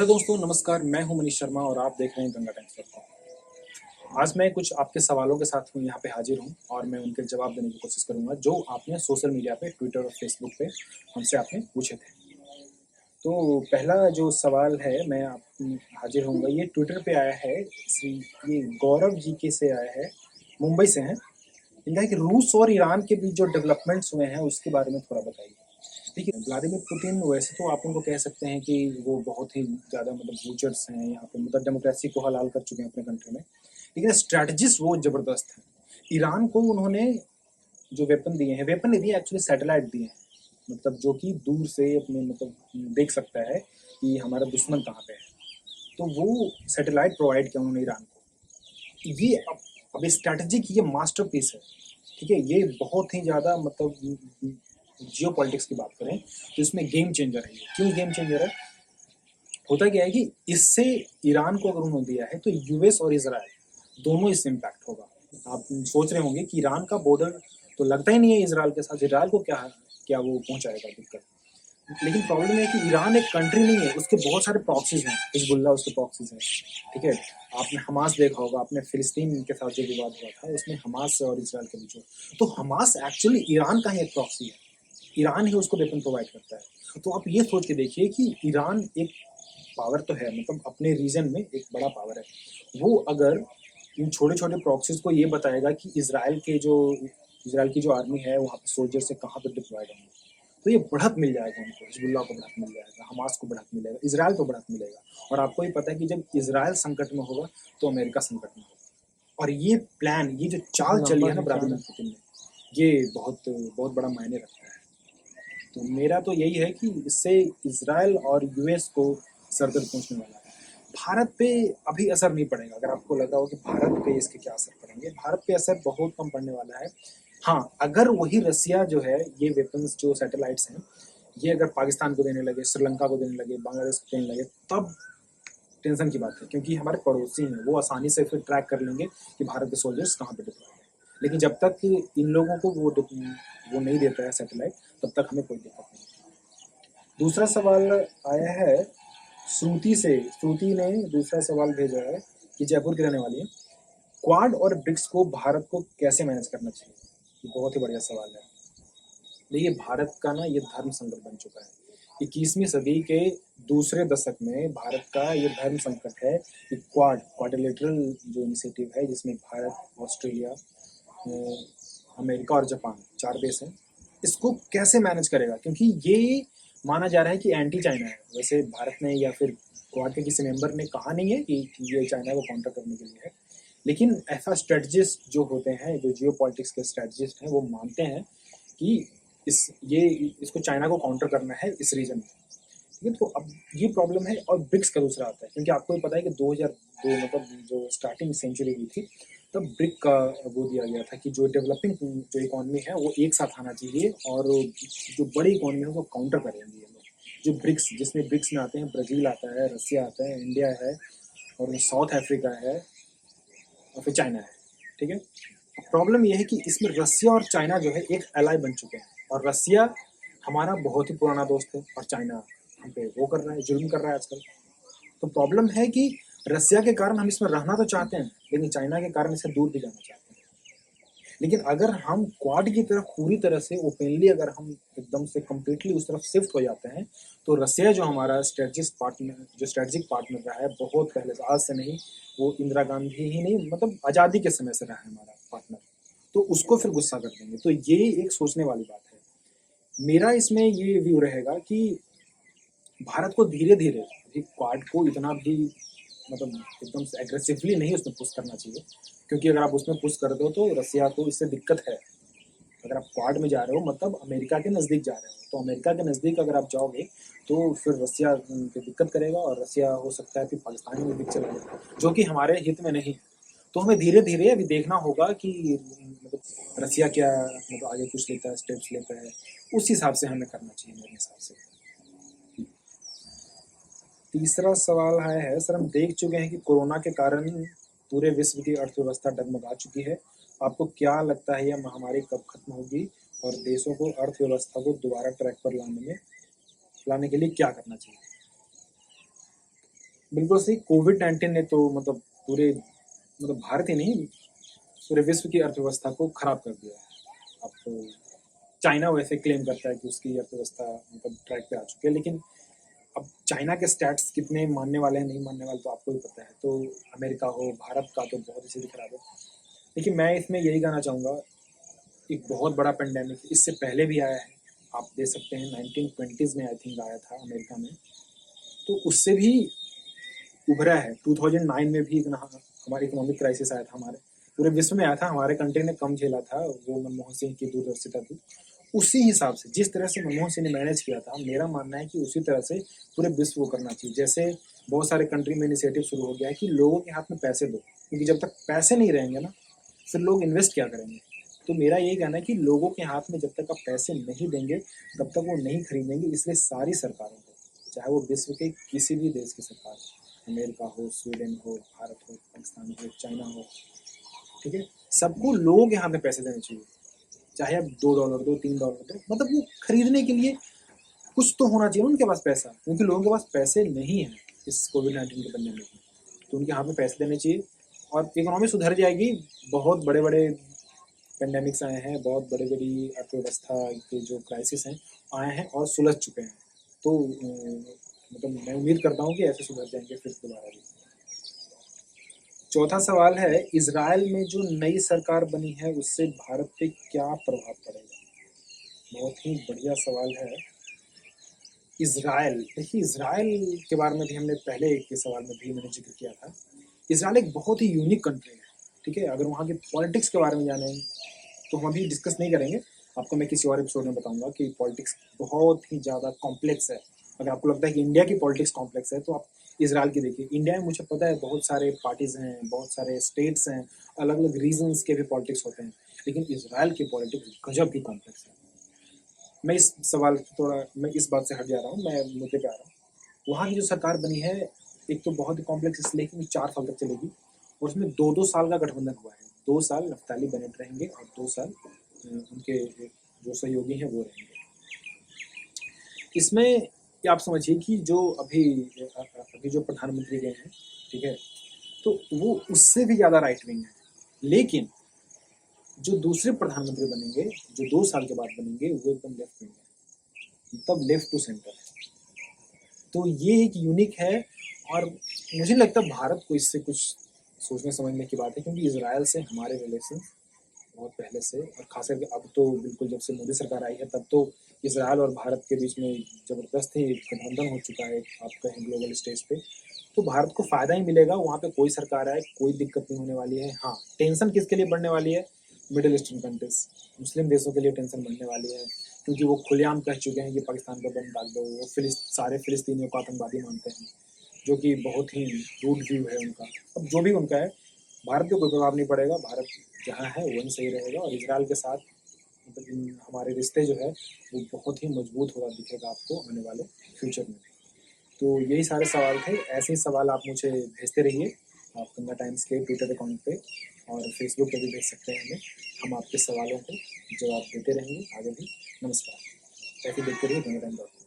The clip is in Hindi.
हेलो दोस्तों, नमस्कार। मैं हूं मनीष शर्मा और आप देख रहे हैं गंगा टाइम्स डॉट कॉम। आज मैं कुछ आपके सवालों के साथ यहाँ पे हाजिर हूं और मैं उनके जवाब देने की कोशिश करूंगा जो आपने सोशल मीडिया पे, ट्विटर और फेसबुक पे हमसे आपने पूछे थे। तो पहला जो सवाल है मैं आप हाजिर होऊंगा, ये ट्विटर पे आया है। ये गौरव जी के से आया है, मुंबई से हैं। इनका है कि रूस और ईरान के बीच जो डेवलपमेंट्स हुए हैं उसके बारे में थोड़ा बताइए। देखिए, व्लादिमीर पुतिन वैसे तो आप उनको कह सकते हैं कि वो बहुत ही ज़्यादा बूचर्स हैं यहाँ पे, डेमोक्रेसी को हलाल कर चुके हैं अपने कंट्री में। लेकिन स्ट्रैटेजिस्ट वो ज़बरदस्त हैं। ईरान को उन्होंने जो वेपन दिए हैं, वेपन नहीं दिए, एक्चुअली सैटेलाइट दिए हैं। जो कि दूर से अपने देख सकता है कि हमारा दुश्मन कहाँ पे है। तो वो सैटेलाइट प्रोवाइड किया उन्होंने ईरान को। ये अब स्ट्रैटेजिक ये मास्टरपीस है। ठीक है, ये बहुत ही ज़्यादा जियो पॉलिटिक्स की बात करें तो इसमें गेम चेंजर है। क्यों गेम चेंजर है? होता क्या है कि इससे ईरान को अगर उन्होंने दिया है तो यूएस और इसराइल दोनों इससे इम्पैक्ट होगा। आप सोच रहे होंगे कि ईरान का बॉर्डर तो लगता ही नहीं है इसराइल के साथ, इसराइल को क्या क्या वो पहुंचाएगा दिक्कत। लेकिन प्रॉब्लम है कि ईरान एक कंट्री नहीं है, उसके बहुत सारे प्रॉक्सीज हैं। हिजबुल्लाह उसके प्रॉक्सीज हैं। ठीक है, आपने हमास देखा होगा, आपने फिलिस्तीन के साथ जो विवाद हुआ था उसमें हमास और इसराइल के बीच में, तो हमास एक्चुअली ईरान का ही एक प्रॉक्सी है। ईरान ही उसको वेपन प्रोवाइड करता है। तो आप ये सोच के देखिए कि ईरान एक पावर तो है, अपने रीजन में एक बड़ा पावर है। वो अगर इन छोटे छोटे प्रॉक्सीज को ये बताएगा कि इसराइल की जो आर्मी है वहाँ पे सोल्जर से कहाँ पर डिप्लॉयड होंगे, तो ये बढ़त मिल जाएगा उनको। हिजबुल्लाह को बढ़त मिल जाएगा, हमास को बढ़त मिलेगा, इसराइल को बढ़त मिलेगा। और आपको ये पता है कि जब इसराइल संकट में होगा तो अमेरिका संकट में होगा। और ये प्लान, ये जो चाल चली है ना व्लादिमीर पुतिन ने, ये बहुत बहुत बड़ा मायने रखता है। तो मेरा तो यही है कि इससे इसराइल और यूएस को सरदर्द पहुंचने वाला है। भारत पे अभी असर नहीं पड़ेगा। अगर आपको लग रहा हो कि भारत पे इसके क्या असर पड़ेंगे, भारत पे असर बहुत कम पड़ने वाला है। हाँ, अगर वही रसिया जो है, ये वेपन्स जो सैटेलाइट्स हैं, ये अगर पाकिस्तान को देने लगे, श्रीलंका को देने लगे, बांग्लादेश को देने लगे, तब टेंशन की बात है। क्योंकि हमारे पड़ोसी हैं, वो आसानी से फिर ट्रैक कर लेंगे कि भारत के सोल्जर्स कहाँ पे डिप्लॉय हैं। लेकिन जब तक इन लोगों को वो नहीं देता है सैटेलाइट, तब तक हमें कोई दिक्कत नहीं। दूसरा सवाल आया है श्रुति से। श्रुति ने दूसरा सवाल भेजा है कि जयपुर की रहने वाली है। क्वाड और ब्रिक्स को भारत को कैसे मैनेज करना चाहिए? ये बहुत ही बढ़िया सवाल है। देखिए, भारत का ना ये धर्म संकट बन चुका है। 21वीं सदी के दूसरे दशक में भारत का ये धर्म संकट है कि क्वाड्रिलेटरल जो इनिशिएटिव है, जिसमें भारत, ऑस्ट्रेलिया, अमेरिका और जापान, 4 देश हैं, इसको कैसे मैनेज करेगा। क्योंकि ये माना जा रहा है कि एंटी चाइना है। वैसे भारत ने या फिर क्वाड के किसी मेंबर ने कहा नहीं है कि ये चाइना को काउंटर करने के लिए है। लेकिन ऐसा स्ट्रेटजिस्ट जो होते हैं, जो जियो पॉलिटिक्स के स्ट्रेटजिस्ट हैं, वो मानते हैं कि इसको चाइना को काउंटर करना है इस रीजन में। ठीक है, तो अब ये प्रॉब्लम है। और ब्रिक्स का दूसरा आता है, क्योंकि आपको ये पता है कि 2002 जो स्टार्टिंग सेंचुरी हुई थी, तब ब्रिक का वो दिया गया था कि जो डेवलपिंग जो इकोनॉमी है वो एक साथ आना चाहिए और जो बड़ी इकोनॉमी है वो काउंटर करेंगे ये लोग। जो ब्रिक्स, जिसमें ब्रिक्स में आते हैं ब्राज़ील आता है, रसिया आता है, इंडिया है, और साउथ अफ्रीका है, और फिर चाइना है। ठीक है, प्रॉब्लम यह है कि इसमें रसिया और चाइना जो है एक एलाई बन चुके हैं। और रसिया हमारा बहुत ही पुराना दोस्त है और चाइना हम पे वो कर रहा है, जुल्म कर रहा है आजकल। तो प्रॉब्लम है कि रसिया के कारण हम इसमें रहना तो चाहते हैं, लेकिन चाइना के कारण इससे दूर भी जाना चाहते हैं। लेकिन अगर हम क्वाड की तरफ पूरी तरह से ओपनली, अगर हम एकदम से कम्प्लीटली उस तरफ शिफ्ट हो जाते हैं, तो रसिया जो हमारा स्ट्रेटेजिक पार्टनर रहा है बहुत पहले से, आज से नहीं, वो इंदिरा गांधी ही नहीं, आज़ादी के समय से रहा है हमारा पार्टनर, तो उसको फिर गुस्सा कर देंगे। तो ये एक सोचने वाली बात है। मेरा इसमें ये व्यू रहेगा कि भारत को धीरे धीरे अभी क्वाड को इतना भी एकदम से एग्रेसिवली नहीं उसमें पुश करना चाहिए। क्योंकि अगर आप उसमें पुश कर दो तो रसिया को इससे दिक्कत है। अगर आप क्वाड में जा रहे हो अमेरिका के नज़दीक जा रहे हो, तो अमेरिका के नज़दीक अगर आप जाओगे तो फिर रसिया पे दिक्कत करेगा, और रसिया हो सकता है कि पाकिस्तान में दिक्कत चला जाए, जो कि हमारे हित में नहीं है। तो हमें धीरे धीरे अभी देखना होगा कि रसिया क्या आगे कुछ लेता है, स्टेप्स लेता है, उस हिसाब से हमें करना चाहिए मेरे हिसाब से। तीसरा सवाल आया है, सर हम देख चुके हैं कि कोरोना के कारण पूरे विश्व की अर्थव्यवस्था डगमगा चुकी है। आपको क्या लगता है यह महामारी कब खत्म होगी और देशों को अर्थव्यवस्था को दोबारा ट्रैक पर लाने के लिए क्या करना चाहिए? बिल्कुल सही। कोविड-19 ने तो मतलब पूरे मतलब भारत ही नहीं, पूरे विश्व की अर्थव्यवस्था को खराब कर दिया है। अब तो चाइना वैसे क्लेम करता है कि उसकी अर्थव्यवस्था मतलब ट्रैक पे आ चुकी है, लेकिन अब चाइना के स्टैट्स कितने मानने वाले हैं, नहीं मानने वाले, तो आपको ही पता है। तो अमेरिका हो, भारत का तो बहुत ही स्थिति खराब है। देखिए, मैं इसमें यही कहना चाहूँगा, एक बहुत बड़ा पेंडेमिक इससे पहले भी आया है। आप देख सकते हैं 1920s में आई थिंक आया था अमेरिका में, तो उससे भी उभरा है। 2009 में भी इतना हमारा इकोनॉमिक क्राइसिस आया था, हमारे पूरे विश्व में आया था, हमारे कंट्री ने कम झेला था, वो मनमोहन सिंह की दूरदर्शिता थी। उसी हिसाब से जिस तरह से मनमोहन सिंह ने मैनेज किया था, मेरा मानना है कि उसी तरह से पूरे विश्व को करना चाहिए। जैसे बहुत सारे कंट्री में इनिशिएटिव शुरू हो गया है कि लोगों के हाथ में पैसे दो, क्योंकि जब तक पैसे नहीं रहेंगे ना, फिर लोग इन्वेस्ट क्या करेंगे। तो मेरा यही कहना है कि लोगों के हाथ में जब तक आप पैसे नहीं देंगे, तब तक वो नहीं खरीदेंगे। इसलिए सारी सरकारों को, चाहे वो विश्व के किसी भी देश की सरकार हो, अमेरिका हो, स्वीडन हो, भारत हो, पाकिस्तान हो, चाइना हो, ठीक है, सबको लोगों के हाथ में पैसे देने चाहिए। चाहे आप $2 दो, $3 दो, मतलब वो खरीदने के लिए कुछ तो होना चाहिए उनके पास पैसा, क्योंकि लोगों के पास पैसे नहीं है इस कोविड-19 के पंडेमिक में। तो उनके हाथ में पैसे देने चाहिए और इकोनॉमी सुधर जाएगी। बहुत बड़े बड़े पेंडेमिक्स आए हैं, बहुत बड़ी बड़ी अर्थव्यवस्था के जो क्राइसिस हैं आए हैं और सुलझ चुके हैं। तो मतलब मैं उम्मीद करता हूँ कि ऐसे सुधर जाएंगे फिर दोबारा भी। चौथा सवाल है, इजराइल में जो नई सरकार बनी है उससे भारत पे क्या प्रभाव पड़ेगा। बहुत ही बढ़िया सवाल है। इजराइल, देखिए इजराइल के बारे में भी हमने पहले के सवाल में भी मैंने जिक्र किया था। इजराइल एक बहुत ही यूनिक कंट्री है, ठीक है। अगर वहाँ की पॉलिटिक्स के बारे में जाने तो हम अभी डिस्कस नहीं करेंगे, आपको मैं किसी और एपिसोड में बताऊंगा कि पॉलिटिक्स बहुत ही ज़्यादा कॉम्प्लेक्स है। अगर आपको लगता है कि इंडिया की पॉलिटिक्स कॉम्प्लेक्स है, तो आप इसराइल की देखिए। इंडिया में मुझे पता है बहुत सारे पार्टीज हैं, बहुत सारे स्टेट्स हैं, अलग अलग रीजन्स के भी पॉलिटिक्स होते हैं, लेकिन इसराइल की पॉलिटिक्स गजब की कॉम्प्लेक्स है। मैं इस सवाल थोड़ा मैं इस बात से हट जा रहा हूँ, मैं मुद्दे पे आ रहा हूँ। वहाँ की जो सरकार बनी है, एक तो बहुत ही कॉम्प्लेक्स इसलिए कि 4 साल तक चलेगी, और उसमें 2-2 साल का गठबंधन हुआ है। 2 साल नफ्ताली बेनेट रहेंगे और 2 साल उनके जो सहयोगी हैं वो रहेंगे। इसमें ये आप समझिए कि जो अभी जो प्रधानमंत्री गए हैं, ठीक है, तो वो उससे भी ज़्यादा राइट विंग है। लेकिन जो दूसरे प्रधानमंत्री बनेंगे, जो 2 साल के बाद बनेंगे, वो एकदम लेफ्ट विंग है, मतलब लेफ्ट टू सेंटर है। तो ये एक यूनिक है, और मुझे नहीं लगता भारत को इससे कुछ सोचने समझने की बात है, क्योंकि इसराइल से हमारे रिलेशन बहुत पहले से, और खास करके अब तो बिल्कुल जब से मोदी सरकार आई है, तब तो इसराइल और भारत के बीच में जबरदस्त ही गठबंधन हो चुका है, आप कहें ग्लोबल स्टेज पे। तो भारत को फायदा ही मिलेगा, वहाँ पे कोई सरकार आए कोई दिक्कत नहीं होने वाली है। हाँ, टेंशन किसके लिए बढ़ने वाली है, मिडिल ईस्टर्न कंट्रीज, मुस्लिम देशों के लिए टेंशन बढ़ने वाली है, क्योंकि वो खुलेआम कह चुके हैं कि पाकिस्तान का बम डाल दो। वो सारे फिलिस्तीनियों को आतंकवादी मानते हैं, जो कि बहुत ही रूड व्यू है उनका। अब जो भी उनका है, भारत पे कोई प्रभाव नहीं पड़ेगा, भारत जहाँ है वहीं सही रहेगा, और इसराइल के साथ मतलब हमारे रिश्ते जो है वो बहुत ही मजबूत होगा दिखेगा आपको आने वाले फ्यूचर में। तो यही सारे सवाल थे। ऐसे ही सवाल आप मुझे भेजते रहिए, आप गंगा टाइम्स के ट्विटर अकाउंट पे और फेसबुक पे भी भेज सकते हैं हमें। हम आपके सवालों को जवाब देते रहेंगे आगे भी। नमस्कार। ऐसे देखते रहिए गंगा टाइम्स।